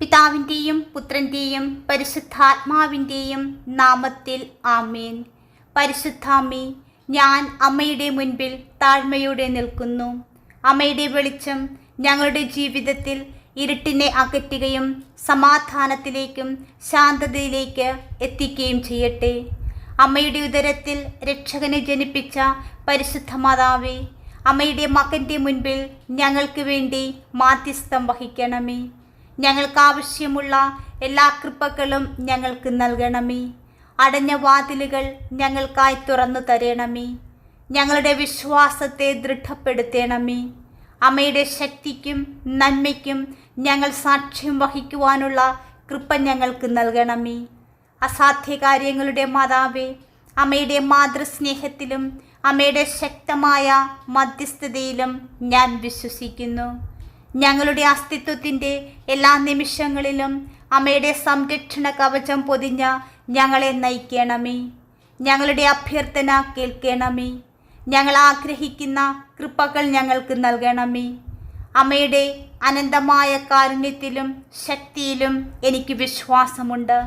പിതാവിൻ്റെയും പുത്രൻ്റെയും പരിശുദ്ധാത്മാവിൻ്റെയും നാമത്തിൽ ആമേൻ. പരിശുദ്ധാമ്മേ, ഞാൻ അമ്മയുടെ മുൻപിൽ താഴ്മയോടെ നിൽക്കുന്നു. അമ്മയുടെ വെളിച്ചം ഞങ്ങളുടെ ജീവിതത്തിൽ ഇരുട്ടിനെ അകറ്റുകയും സമാധാനത്തിലേക്കും ശാന്തതയിലേക്ക് എത്തിക്കുകയും ചെയ്യട്ടെ. അമ്മയുടെ ഉദരത്തിൽ രക്ഷകനെ ജനിപ്പിച്ച പരിശുദ്ധ മാതാവേ, അമ്മയുടെ മകൻ്റെ മുൻപിൽ ഞങ്ങൾക്ക് വേണ്ടി മാധ്യസ്ഥം വഹിക്കണമേ. ഞങ്ങൾക്ക് ആവശ്യമുള്ള എല്ലാ കൃപകളും ഞങ്ങൾക്ക് നൽകണമേ. അടഞ്ഞ വാതിലുകൾ ഞങ്ങൾക്കായി തുറന്നു തരണമേ. ഞങ്ങളുടെ വിശ്വാസത്തെ ദൃഢപ്പെടുത്തണമേ. അമ്മയുടെ ശക്തിക്കും നന്മയ്ക്കും ഞങ്ങൾ സാക്ഷ്യം വഹിക്കുവാനുള്ള കൃപ ഞങ്ങൾക്ക് നൽകണമേ. അസാധ്യ കാര്യങ്ങളുടെ മാതാവേ, അമ്മയുടെ മാതൃസ്നേഹത്തിലും അമ്മയുടെ ശക്തമായ മധ്യസ്ഥതയിലും ഞാൻ വിശ്വസിക്കുന്നു. ഞങ്ങളുടെ അസ്തിത്വത്തിൻ്റെ എല്ലാ നിമിഷങ്ങളിലും അമ്മയുടെ സംരക്ഷണ കവചം പൊതിഞ്ഞ ഞങ്ങളെ നയിക്കണമേ. ഞങ്ങളുടെ അഭ്യർത്ഥന കേൾക്കണമേ. ഞങ്ങൾ ആഗ്രഹിക്കുന്ന കൃപകൾ ഞങ്ങൾക്ക് നൽകണമേ. അമ്മയുടെ അനന്തമായ കാരുണ്യത്തിലും ശക്തിയിലും എനിക്ക് വിശ്വാസമുണ്ട്.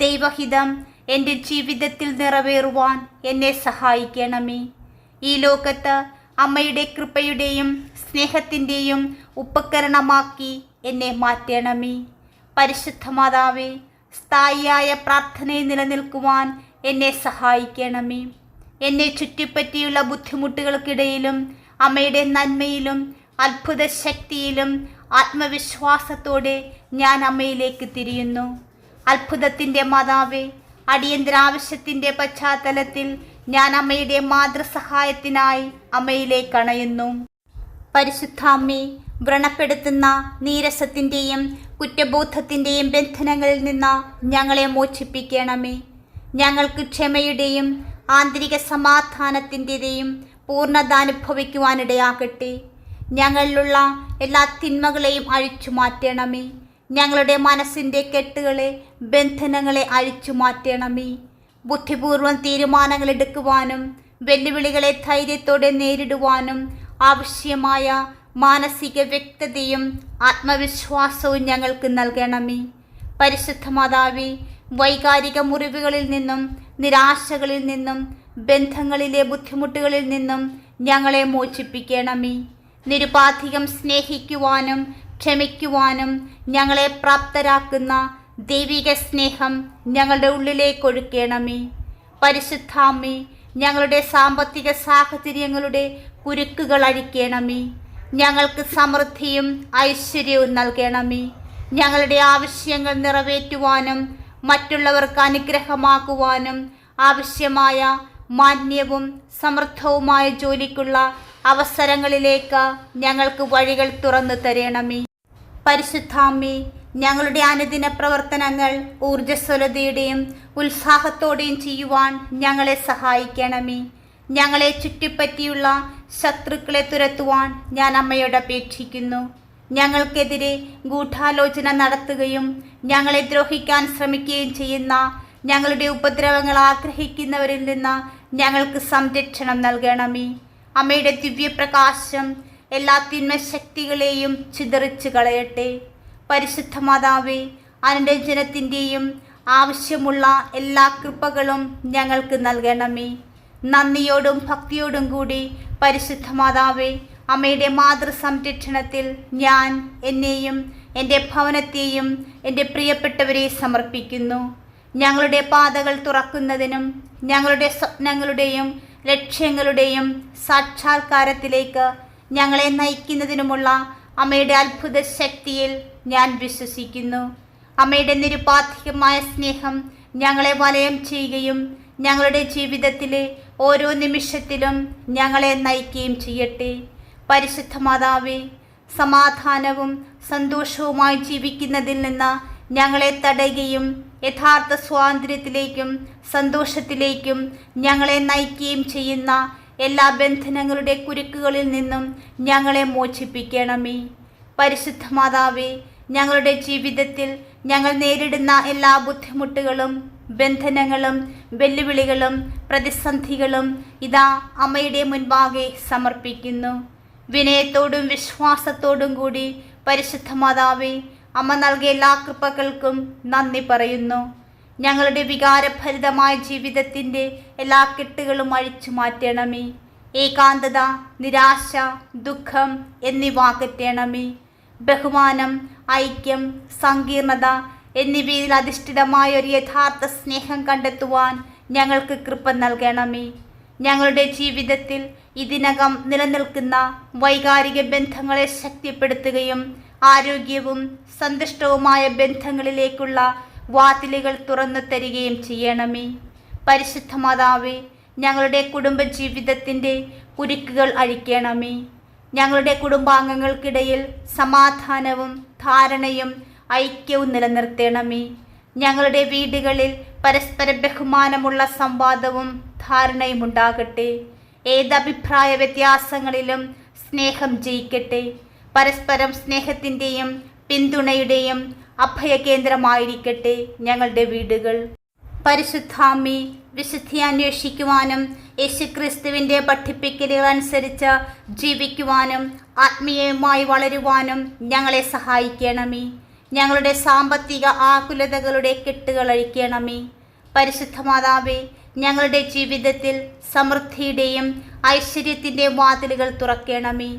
ദൈവഹിതം എൻ്റെ ജീവിതത്തിൽ നിറവേറുവാൻ എന്നെ സഹായിക്കണമേ. ഈ ലോകത്ത് അമ്മയുടെ കൃപയുടെയും സ്നേഹത്തിൻ്റെയും ഉപകരണമാക്കി എന്നെ മാറ്റണമേ. പരിശുദ്ധ മാതാവേ, സ്ഥായിയായ പ്രാർത്ഥനയിൽ നിലനിൽക്കുവാൻ എന്നെ സഹായിക്കണമേ. എന്നെ ചുറ്റിപ്പറ്റിയുള്ള ബുദ്ധിമുട്ടുകൾക്കിടയിലും അമ്മയുടെ നന്മയിലും അത്ഭുത ശക്തിയിലും ആത്മവിശ്വാസത്തോടെ ഞാൻ അമ്മയിലേക്ക് തിരിയുന്നു. അത്ഭുതത്തിൻ്റെ മാതാവേ, അടിയന്തരാവശ്യത്തിൻ്റെ പശ്ചാത്തലത്തിൽ ഞാൻ അമ്മയുടെ മാതൃസഹായത്തിനായി അമ്മയിലേക്ക് അണയുന്നു. പരിശുദ്ധാമ്മേ, വ്രണപ്പെടുത്തുന്ന നീരസത്തിൻ്റെയും കുറ്റബോധത്തിൻ്റെയും ബന്ധനങ്ങളിൽ നിന്ന് ഞങ്ങളെ മോചിപ്പിക്കണമേ. ഞങ്ങൾക്ക് ക്ഷമയുടെയും ആന്തരിക സമാധാനത്തിൻ്റെയും പൂർണ്ണത അനുഭവിക്കുവാനിടയാകട്ടെ. ഞങ്ങളിലുള്ള എല്ലാ തിന്മകളെയും അഴിച്ചു മാറ്റണമേ. ഞങ്ങളുടെ മനസ്സിൻ്റെ കെട്ടുകളെ, ബന്ധനങ്ങളെ അഴിച്ചു മാറ്റണമേ. ബുദ്ധിപൂർവ്വം തീരുമാനങ്ങൾ എടുക്കുവാനും വെല്ലുവിളികളെ ധൈര്യത്തോടെ നേരിടുവാനും ആവശ്യമായ മാനസിക വ്യക്തതയും ആത്മവിശ്വാസവും ഞങ്ങൾക്ക് നൽകണമേ. പരിശുദ്ധ മാതാവേ, വൈകാരിക മുറിവുകളിൽ നിന്നും നിരാശകളിൽ നിന്നും ബന്ധങ്ങളിലെ ബുദ്ധിമുട്ടുകളിൽ നിന്നും ഞങ്ങളെ മോചിപ്പിക്കണമേ. നിരുപാധികം സ്നേഹിക്കുവാനും ക്ഷമിക്കുവാനും ഞങ്ങളെ പ്രാപ്തരാക്കുന്ന ദൈവിക സ്നേഹം ഞങ്ങളുടെ ഉള്ളിലേക്ക് ഒഴുക്കണമേ. പരിശുദ്ധാമ്മേ, ഞങ്ങളുടെ സാമ്പത്തിക സാഹചര്യങ്ങളുടെ കുരുക്കുകൾ അഴിക്കണമേ. ഞങ്ങൾക്ക് സമൃദ്ധിയും ഐശ്വര്യവും നൽകണമേ. ഞങ്ങളുടെ ആവശ്യങ്ങൾ നിറവേറ്റുവാനും മറ്റുള്ളവർക്ക് അനുഗ്രഹമാക്കുവാനും ആവശ്യമായ മാന്യവും സമൃദ്ധവുമായ ജോലിക്കുള്ള അവസരങ്ങളിലേക്ക് ഞങ്ങൾക്ക് വഴികൾ തുറന്നു തരണമേ. പരിശുദ്ധാമ്മേ, ഞങ്ങളുടെ അനുദിന പ്രവർത്തനങ്ങൾ ഊർജ്ജസ്വലതയുടെയും ഉത്സാഹത്തോടെയും ചെയ്യുവാൻ ഞങ്ങളെ സഹായിക്കണമേ. ഞങ്ങളെ ചുറ്റിപ്പറ്റിയുള്ള ശത്രുക്കളെ തുരത്തുവാൻ ഞാൻ അമ്മയോട് അപേക്ഷിക്കുന്നു. ഞങ്ങൾക്കെതിരെ ഗൂഢാലോചന നടത്തുകയും ഞങ്ങളെ ദ്രോഹിക്കാൻ ശ്രമിക്കുകയും ചെയ്യുന്ന ഞങ്ങളുടെ ഉപദ്രവങ്ങൾ ആഗ്രഹിക്കുന്നവരിൽ നിന്ന് ഞങ്ങൾക്ക് സംരക്ഷണം നൽകണമേ. അമ്മയുടെ ദിവ്യപ്രകാശം എല്ലാ തിന്മശക്തികളെയും ചിതറിച്ചു കളയട്ടെ. പരിശുദ്ധ മാതാവേ, അനുരഞ്ജനത്തിൻ്റെയും ആവശ്യമുള്ള എല്ലാ കൃപകളും ഞങ്ങൾക്ക് നൽകണമേ. നന്ദിയോടും ഭക്തിയോടും കൂടി പരിശുദ്ധ മാതാവേ, അമ്മയുടെ മാതൃസംരക്ഷണത്തിൽ ഞാൻ എന്നെയും എൻ്റെ ഭവനത്തെയും എൻ്റെ പ്രിയപ്പെട്ടവരെ സമർപ്പിക്കുന്നു. ഞങ്ങളുടെ പാതകൾ തുറക്കുന്നതിനും ഞങ്ങളുടെ സ്വപ്നങ്ങളുടെയും ലക്ഷ്യങ്ങളുടെയും സാക്ഷാത്കാരത്തിലേക്ക് ഞങ്ങളെ നയിക്കുന്നതിനുമുള്ള അമ്മയുടെ അത്ഭുത ശക്തിയിൽ ഞാൻ വിശ്വസിക്കുന്നു. അമ്മയുടെ നിരുപാധികമായ സ്നേഹം ഞങ്ങളെ വലയം ചെയ്യുകയും ഞങ്ങളുടെ ജീവിതത്തിലെ ഓരോ നിമിഷത്തിലും ഞങ്ങളെ നയിക്കുകയും ചെയ്യട്ടെ. പരിശുദ്ധ മാതാവേ, സമാധാനവും സന്തോഷവുമായി ജീവിക്കുന്നതിൽ നിന്ന് ഞങ്ങളെ തടയുകയും യഥാർത്ഥ സ്വാതന്ത്ര്യത്തിലേക്കും സന്തോഷത്തിലേക്കും ഞങ്ങളെ നയിക്കുകയും ചെയ്യുന്ന എല്ലാ ബന്ധനങ്ങളുടെ കുരുക്കുകളിൽ നിന്നും ഞങ്ങളെ മോചിപ്പിക്കണമേ. പരിശുദ്ധ മാതാവേ, ഞങ്ങളുടെ ജീവിതത്തിൽ ഞങ്ങൾ നേരിടുന്ന എല്ലാ ബുദ്ധിമുട്ടുകളും ബന്ധനങ്ങളും വെല്ലുവിളികളും പ്രതിസന്ധികളും ഇതാ അമ്മയുടെ മുൻപാകെ സമർപ്പിക്കുന്നു. വിനയത്തോടും വിശ്വാസത്തോടും കൂടി പരിശുദ്ധ മാതാവേ, അമ്മ നൽകിയ എല്ലാ കൃപകൾക്കും നന്ദി പറയുന്നു. ഞങ്ങളുടെ വികാരഭരിതമായ ജീവിതത്തിൻ്റെ എല്ലാ കെട്ടുകളും അഴിച്ചു മാറ്റണമേ. ഏകാന്തത, നിരാശ, ദുഃഖം എന്നിവ അകറ്റണമേ. ബഹുമാനം, ഐക്യം, സങ്കീർണത എന്നിവയിൽ അധിഷ്ഠിതമായ ഒരു യഥാർത്ഥ സ്നേഹം കണ്ടെത്തുവാൻ ഞങ്ങൾക്ക് കൃപ നൽകണമേ. ഞങ്ങളുടെ ജീവിതത്തിൽ ഇതിനകം നിലനിൽക്കുന്ന വൈകാരിക ബന്ധങ്ങളെ ശക്തിപ്പെടുത്തുകയും ആരോഗ്യവും സന്തുഷ്ടവുമായ ബന്ധങ്ങളിലേക്കുള്ള വാതിലുകൾ തുറന്നു തരികയും ചെയ്യണമേ. പരിശുദ്ധ മാതാവേ, ഞങ്ങളുടെ കുടുംബജീവിതത്തിൻ്റെ കുരുക്കുകൾ അഴിക്കണമേ. ഞങ്ങളുടെ കുടുംബാംഗങ്ങൾക്കിടയിൽ സമാധാനവും ധാരണയും ഐക്യവും നിലനിർത്തണമേ. ഞങ്ങളുടെ വീടുകളിൽ പരസ്പര ബഹുമാനമുള്ള സംവാദവും ധാരണയും ഉണ്ടാകട്ടെ. ഏതഭിപ്രായ വ്യത്യാസങ്ങളിലും സ്നേഹം ജയിക്കട്ടെ. പരസ്പരം സ്നേഹത്തിൻ്റെയും പിന്തുണയുടെയും അഭയകേന്ദ്രമായിരിക്കട്ടെ ഞങ്ങളുടെ വീടുകൾ. പരിശുദ്ധാമ്മേ, വിശുദ്ധി അന്വേഷിക്കുവാനും യേശുക്രിസ്തുവിൻ്റെ പഠിപ്പിക്കലുകൾ അനുസരിച്ച് ജീവിക്കുവാനും ആത്മീയമായി വളരുവാനും ഞങ്ങളെ സഹായിക്കണമേ. ഞങ്ങളുടെ സാമ്പത്തിക ആകുലതകളുടെ കെട്ടുകൾ അഴിക്കണമേ. പരിശുദ്ധ മാതാവേ, ഞങ്ങളുടെ ജീവിതത്തിൽ സമൃദ്ധിയുടെയും ഐശ്വര്യത്തിൻ്റെയും വാതിലുകൾ തുറക്കണമേ.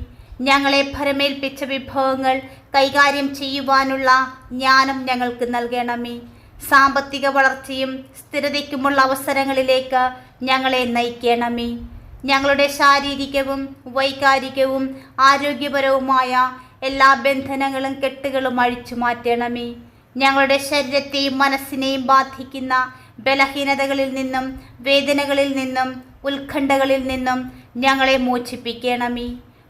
ഞങ്ങളെ ഭരമേൽപ്പിച്ച വിഭവങ്ങൾ കൈകാര്യം ചെയ്യുവാനുള്ള ജ്ഞാനം ഞങ്ങൾക്ക് നൽകണമേ. സാമ്പത്തിക വളർച്ചയും സ്ഥിരതയ്ക്കുമുള്ള അവസരങ്ങളിലേക്ക് ഞങ്ങളെ നയിക്കണമേ. ഞങ്ങളുടെ ശാരീരികവും വൈകാരികവും ആരോഗ്യപരവുമായ എല്ലാ ബന്ധനങ്ങളും കെട്ടുകളും അഴിച്ചു മാറ്റണമേ. ഞങ്ങളുടെ ശരീരത്തെയും മനസ്സിനെയും ബാധിക്കുന്ന ബലഹീനതകളിൽ നിന്നും വേദനകളിൽ നിന്നും ഉത്കണ്ഠകളിൽ നിന്നും ഞങ്ങളെ മോചിപ്പിക്കണമേ.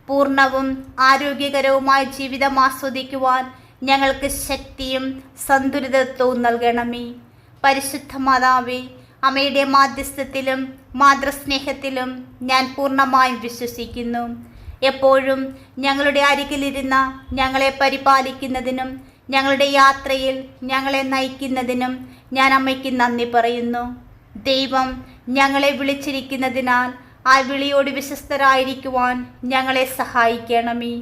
പൂർണ്ണവും ആരോഗ്യകരവുമായ ജീവിതം ആസ്വദിക്കുവാൻ ഞങ്ങൾക്ക് ശക്തിയും സന്തുലിതത്വവും നൽകണമേ. പരിശുദ്ധ മാതാവേ, അമ്മയുടെ മാധ്യസ്ഥത്തിലും മാതൃസ്നേഹത്തിലും ഞാൻ പൂർണ്ണമായും വിശ്വസിക്കുന്നു. എപ്പോഴും ഞങ്ങളുടെ അരികിലിരുന്ന ഞങ്ങളെ പരിപാലിക്കുന്നതിനും ഞങ്ങളുടെ യാത്രയിൽ ഞങ്ങളെ നയിക്കുന്നതിനും ഞാൻ അമ്മയ്ക്ക് നന്ദി പറയുന്നു. ദൈവം ഞങ്ങളെ വിളിച്ചിരിക്കുന്നതിനാൽ ആ വിളിയോട് വിശ്വസ്തരായിരിക്കുവാൻ ഞങ്ങളെ സഹായിക്കണമേ.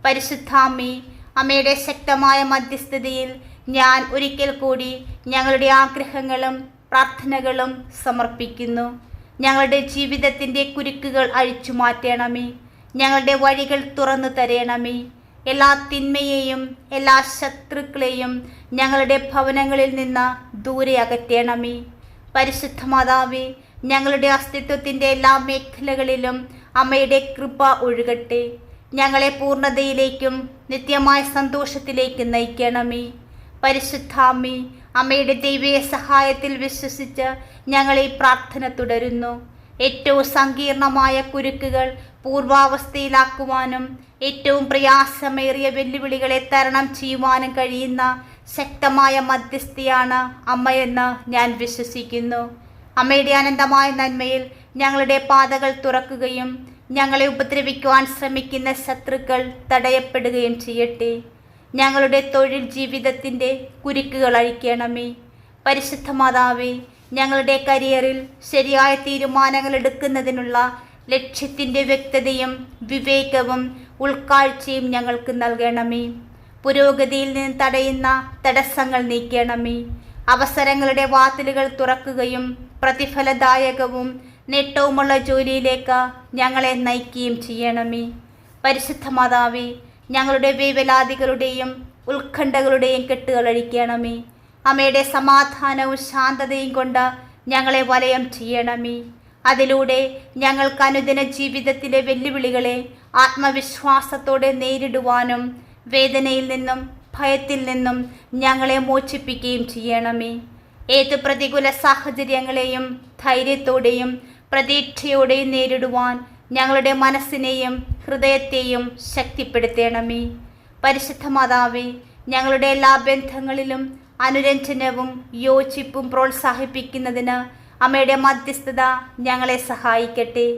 പരിശുദ്ധാമ്മേ, അമ്മയുടെ ശക്തമായ മധ്യസ്ഥതയിൽ ഞാൻ ഒരിക്കൽ കൂടി ഞങ്ങളുടെ ആഗ്രഹങ്ങളും പ്രാർത്ഥനകളും സമർപ്പിക്കുന്നു. ഞങ്ങളുടെ ജീവിതത്തിൻ്റെ കുരുക്കുകൾ അഴിച്ചു മാറ്റണമേ. ഞങ്ങളുടെ വഴികൾ തുറന്നു തരണമേ. എല്ലാ തിന്മയെയും എല്ലാ ശത്രുക്കളെയും ഞങ്ങളുടെ ഭവനങ്ങളിൽ നിന്ന് ദൂരെ അകറ്റണമേ. പരിശുദ്ധ മാതാവേ, ഞങ്ങളുടെ അസ്തിത്വത്തിൻ്റെ എല്ലാ മേഖലകളിലും അമ്മയുടെ കൃപ ഒഴുകട്ടെ. ഞങ്ങളെ പൂർണ്ണതയിലേക്കും നിത്യമായ സന്തോഷത്തിലേക്കും നയിക്കണമേ. പരിശുദ്ധാമ്മേ, അമ്മയുടെ ദൈവീയ സഹായത്തിൽ വിശ്വസിച്ച് ഞങ്ങൾ ഈ പ്രാർത്ഥന തുടരുന്നു. ഏറ്റവും സങ്കീർണമായ കുരുക്കുകൾ പൂർവാവസ്ഥയിലാക്കുവാനും ഏറ്റവും പ്രയാസമേറിയ വെല്ലുവിളികളെ തരണം ചെയ്യുവാനും കഴിയുന്ന ശക്തമായ മധ്യസ്ഥയാണ് അമ്മയെന്ന് ഞാൻ വിശ്വസിക്കുന്നു. അമ്മയുടെ അനന്തമായ നന്മയിൽ ഞങ്ങളുടെ പാതകൾ തുറക്കുകയും ഞങ്ങളെ ഉപദ്രവിക്കുവാൻ ശ്രമിക്കുന്ന ശത്രുക്കൾ തടയപ്പെടുകയും ചെയ്യട്ടെ. ഞങ്ങളുടെ തൊഴിൽ ജീവിതത്തിൻ്റെ കുരുക്കുകൾ അഴിക്കണമേ. പരിശുദ്ധ മാതാവേ, ഞങ്ങളുടെ കരിയറിൽ ശരിയായ തീരുമാനങ്ങൾ എടുക്കുന്നതിനുള്ള ലക്ഷ്യത്തിൻ്റെ വ്യക്തതയും വിവേകവും ഉൾക്കാഴ്ചയും ഞങ്ങൾക്ക് നൽകണമേ. പുരോഗതിയിൽ നിന്ന് തടയുന്ന തടസ്സങ്ങൾ നീക്കണമേ. അവസരങ്ങളുടെ വാതിലുകൾ തുറക്കുകയും പ്രതിഫലദായകവും നേട്ടവുമുള്ള ജോലിയിലേക്ക് ഞങ്ങളെ നയിക്കുകയും ചെയ്യണമേ. പരിശുദ്ധ മാതാവേ, ഞങ്ങളുടെ വേവലാതികളുടെയും ഉത്കണ്ഠകളുടെയും കെട്ടുകൾ അഴിക്കണമേ. അമ്മയുടെ സമാധാനവും ശാന്തതയും കൊണ്ട് ഞങ്ങളെ വലയം ചെയ്യണമേ. അതിലൂടെ ഞങ്ങൾക്ക് അനുദിന ജീവിതത്തിലെ വെല്ലുവിളികളെ ആത്മവിശ്വാസത്തോടെ നേരിടുവാനും വേദനയിൽ നിന്നും ഭയത്തിൽ നിന്നും ഞങ്ങളെ മോചിപ്പിക്കുകയും ചെയ്യണമേ. ഏത് പ്രതികൂല സാഹചര്യങ്ങളെയും ധൈര്യത്തോടെയും പ്രതീക്ഷയോടെയും നേരിടുവാൻ ഞങ്ങളുടെ മനസ്സിനെയും ഹൃദയത്തെയും ശക്തിപ്പെടുത്തണമേ. പരിശുദ്ധ മാതാവേ, ഞങ്ങളുടെ എല്ലാ ബന്ധങ്ങളിലും അനുരഞ്ജനവും യോജിപ്പും പ്രോത്സാഹിപ്പിക്കുന്നതിന് അമ്മയുടെ മധ്യസ്ഥത ഞങ്ങളെ സഹായിക്കട്ടെ.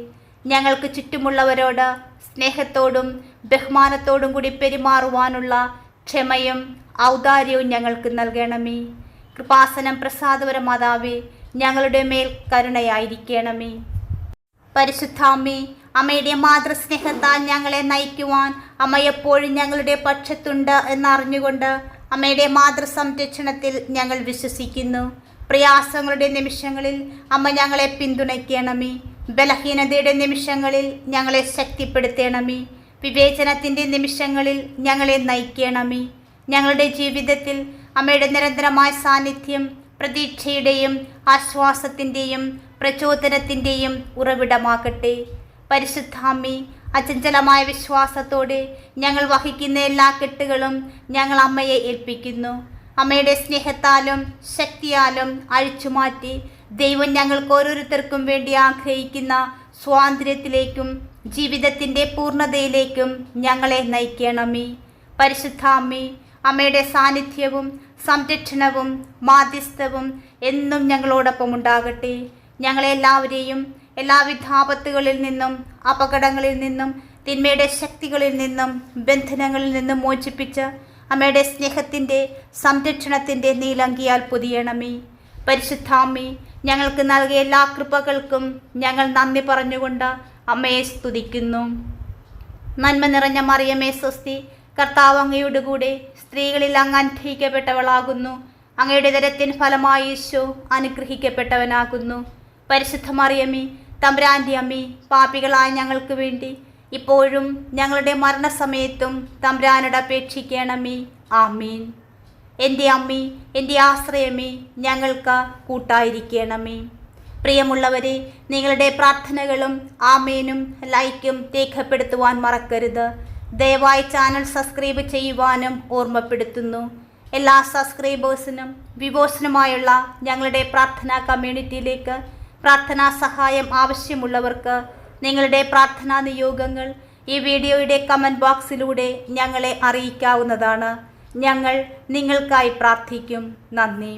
ഞങ്ങൾക്ക് ചുറ്റുമുള്ളവരോട് സ്നേഹത്തോടും ബഹുമാനത്തോടും കൂടി പെരുമാറുവാനുള്ള ക്ഷമയും ഔദാര്യവും ഞങ്ങൾക്ക് നൽകണമേ. കൃപാസനം പ്രസാദപര മാതാവേ, ഞങ്ങളുടെ മേൽ കരുണയായിരിക്കണമേ. പരിശുദ്ധാമ്മേ, അമ്മയുടെ മാതൃസ്നേഹത്താൽ ഞങ്ങളെ നയിക്കുവാൻ അമ്മ എപ്പോഴും ഞങ്ങളുടെ പക്ഷത്തുണ്ട് എന്നറിഞ്ഞുകൊണ്ട് അമ്മയുടെ മാതൃസംരക്ഷണത്തിൽ ഞങ്ങൾ വിശ്വസിക്കുന്നു. പ്രയാസങ്ങളുടെ നിമിഷങ്ങളിൽ അമ്മ ഞങ്ങളെ പിന്തുണയ്ക്കണമേ. ബലഹീനതയുടെ നിമിഷങ്ങളിൽ ഞങ്ങളെ ശക്തിപ്പെടുത്തണമേ. വിവേചനത്തിൻ്റെ നിമിഷങ്ങളിൽ ഞങ്ങളെ നയിക്കണമേ. ഞങ്ങളുടെ ജീവിതത്തിൽ അമ്മയുടെ നിരന്തരമായ സാന്നിധ്യം പ്രതീക്ഷയുടെയും ആശ്വാസത്തിൻ്റെയും പ്രചോദനത്തിൻ്റെയും ഉറവിടമാകട്ടെ. പരിശുദ്ധാമ്മേ, അചഞ്ചലമായ വിശ്വാസത്തോടെ ഞങ്ങൾ വഹിക്കുന്ന എല്ലാ കെട്ടുകളും ഞങ്ങൾ അമ്മയെ ഏൽപ്പിക്കുന്നു. അമ്മയുടെ സ്നേഹത്താലും ശക്തിയാലും അഴിച്ചുമാറ്റി ദൈവം ഞങ്ങൾക്ക് ഓരോരുത്തർക്കും വേണ്ടി ആഗ്രഹിക്കുന്ന സ്വാതന്ത്ര്യത്തിലേക്കും ജീവിതത്തിൻ്റെ പൂർണ്ണതയിലേക്കും ഞങ്ങളെ നയിക്കണമേ. പരിശുദ്ധാമ്മേ, അമ്മയുടെ സാന്നിധ്യവും സംരക്ഷണവും മാധ്യസ്ഥവും എന്നും ഞങ്ങളോടൊപ്പം ഉണ്ടാകട്ടെ. ഞങ്ങളെല്ലാവരെയും എല്ലാവിധ ആപത്തുകളിൽ നിന്നും അപകടങ്ങളിൽ നിന്നും തിന്മയുടെ ശക്തികളിൽ നിന്നും ബന്ധനങ്ങളിൽ നിന്നും മോചിപ്പിച്ച് അമ്മയുടെ സ്നേഹത്തിൻ്റെ സംരക്ഷണത്തിൻ്റെ നീലങ്കിയാൽ പൊതിയണമേ. പരിശുദ്ധാമ്മേ, ഞങ്ങൾക്ക് നൽകിയ എല്ലാ കൃപകൾക്കും ഞങ്ങൾ നന്ദി പറഞ്ഞുകൊണ്ട് അമ്മയെ സ്തുതിക്കുന്നു. നന്മ നിറഞ്ഞ മറിയമേ സ്വസ്തി, കർത്താവ് അങ്ങയുടെ കൂടെ സ്ത്രീകളിൽ അങ്ങ് അനുഗ്രഹിക്കപ്പെട്ടവളാകുന്നു. അങ്ങയുടെ ദരത്തിൻ ഫലമായി ഈശോ അനുഗ്രഹിക്കപ്പെട്ടവനാകുന്നു. പരിശുദ്ധ മറിയമേ, തമ്പുരാൻ്റെ അമ്മേ, പാപികളായ ഞങ്ങൾക്ക് വേണ്ടി ഇപ്പോഴും ഞങ്ങളുടെ മരണസമയത്തും തമ്പുരാനോട് അപേക്ഷിക്കണമേ. ആമീൻ. എൻ്റെ അമ്മേ, എൻ്റെ ആശ്രയമേ, ഞങ്ങൾക്ക് കൂട്ടായിരിക്കണമേ. പ്രിയമുള്ളവരെ, നിങ്ങളുടെ പ്രാർത്ഥനകളും ആമേനും ലൈക്കും രേഖപ്പെടുത്തുവാൻ മറക്കരുത്. ദയവായി ചാനൽ സബ്സ്ക്രൈബ് ചെയ്യുവാനും ഓർമ്മപ്പെടുത്തുന്നു. എല്ലാ സബ്സ്ക്രൈബേഴ്സിനും വ്യൂവേഴ്സിനുമായുള്ള ഞങ്ങളുടെ പ്രാർത്ഥനാ കമ്മ്യൂണിറ്റിയിലേക്ക് പ്രാർത്ഥനാ സഹായം ആവശ്യമുള്ളവർക്ക് നിങ്ങളുടെ പ്രാർത്ഥനാ നിയോഗങ്ങൾ ഈ വീഡിയോയുടെ കമൻറ്റ് ബോക്സിലൂടെ ഞങ്ങളെ അറിയിക്കാവുന്നതാണ്. ഞങ്ങൾ നിങ്ങൾക്കായി പ്രാർത്ഥിക്കും. നന്ദി.